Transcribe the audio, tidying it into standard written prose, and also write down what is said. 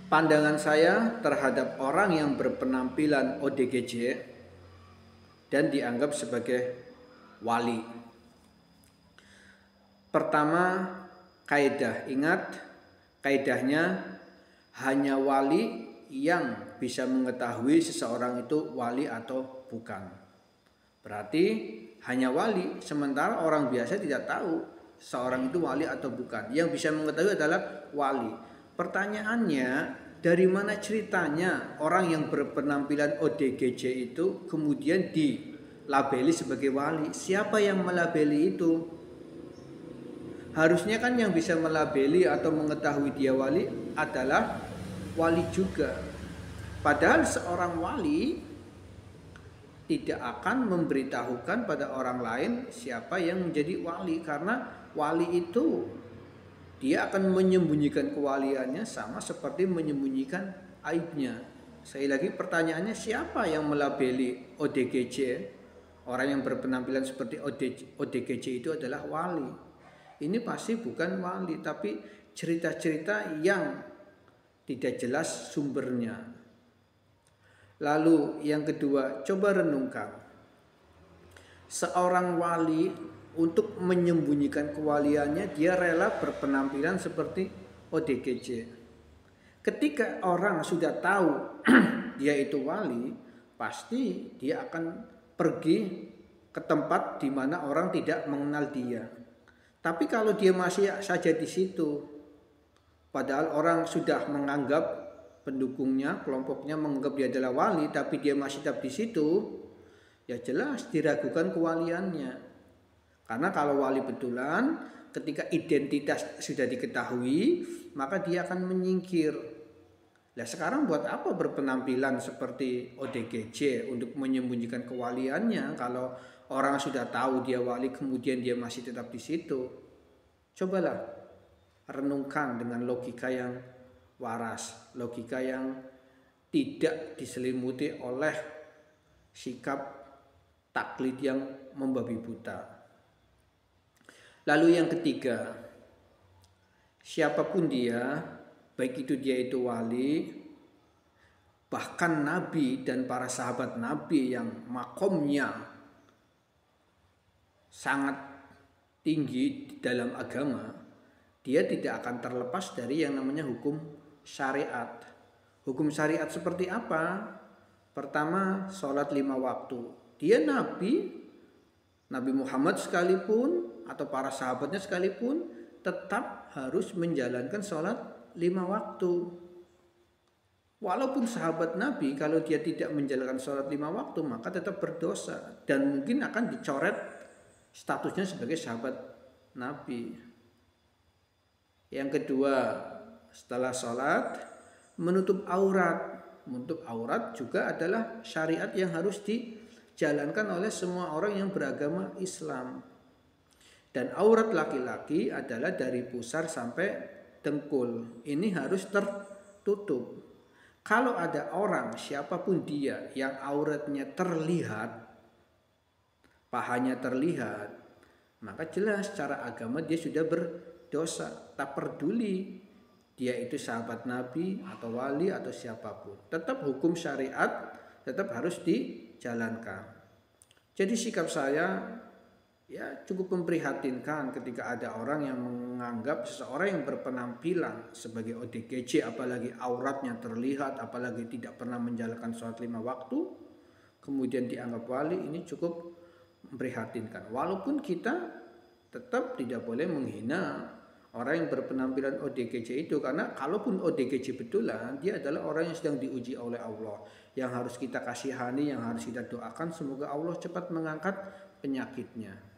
Pandangan saya terhadap orang yang berpenampilan ODGJ dan dianggap sebagai wali. Pertama, kaidah. Ingat, kaidahnya hanya wali yang bisa mengetahui seseorang itu wali atau bukan. Berarti hanya wali, sementara orang biasa tidak tahu seorang itu wali atau bukan. Yang bisa mengetahui adalah wali. Pertanyaannya, dari mana ceritanya orang yang berpenampilan ODGJ itu kemudian dilabeli sebagai wali? Siapa yang melabeli itu? Harusnya kan yang bisa melabeli atau mengetahui dia wali adalah wali juga. Padahal seorang wali tidak akan memberitahukan pada orang lain siapa yang menjadi wali, karena wali itu dia akan menyembunyikan kewaliannya sama seperti menyembunyikan aibnya. Sekali lagi pertanyaannya, siapa yang melabeli ODGJ? Orang yang berpenampilan seperti ODGJ itu adalah wali. Ini pasti bukan wali, tapi cerita-cerita yang tidak jelas sumbernya. Lalu yang kedua, coba renungkan. Seorang wali untuk menyembunyikan kewaliannya dia rela berpenampilan seperti ODGJ. Ketika orang sudah tahu dia itu wali, pasti dia akan pergi ke tempat di mana orang tidak mengenal dia. Tapi kalau dia masih saja di situ, padahal orang sudah menganggap pendukungnya, kelompoknya menganggap dia adalah wali, tapi dia masih tetap di situ, ya jelas diragukan kewaliannya. Karena kalau wali betulan, ketika identitas sudah diketahui, maka dia akan menyingkir. Nah sekarang buat apa berpenampilan seperti ODGJ untuk menyembunyikan kewaliannya kalau orang sudah tahu dia wali kemudian dia masih tetap di situ? Cobalah renungkan dengan logika yang waras, logika yang tidak diselimuti oleh sikap taklid yang membabi buta. Lalu yang ketiga, siapapun dia, baik itu dia itu wali, bahkan Nabi dan para sahabat Nabi yang makomnya sangat tinggi di dalam agama, dia tidak akan terlepas dari yang namanya hukum syariat. Hukum syariat seperti apa? Pertama, sholat 5 waktu. Dia Nabi Muhammad sekalipun atau para sahabatnya sekalipun tetap harus menjalankan sholat 5 waktu. Walaupun sahabat Nabi kalau dia tidak menjalankan sholat 5 waktu maka tetap berdosa dan mungkin akan dicoret statusnya sebagai sahabat Nabi. Yang kedua, setelah sholat menutup aurat. Menutup aurat juga adalah syariat yang harus dijalankan oleh semua orang yang beragama Islam. Dan aurat laki-laki adalah dari pusar sampai dengkul. Ini harus tertutup. Kalau ada orang siapapun dia yang auratnya terlihat, pahanya terlihat, maka jelas secara agama dia sudah berdosa. Tak peduli dia itu sahabat Nabi atau wali atau siapapun. Tetap hukum syariat tetap harus dijalankan. Jadi sikap saya ya cukup memprihatinkan ketika ada orang yang menganggap seseorang yang berpenampilan sebagai ODGJ, apalagi auratnya terlihat, apalagi tidak pernah menjalankan sholat 5 waktu, kemudian dianggap wali. Ini cukup memprihatinkan. Walaupun kita tetap tidak boleh menghina orang yang berpenampilan ODGJ itu, karena kalaupun ODGJ betulan, dia adalah orang yang sedang diuji oleh Allah, yang harus kita kasihani, yang harus kita doakan semoga Allah cepat mengangkat penyakitnya.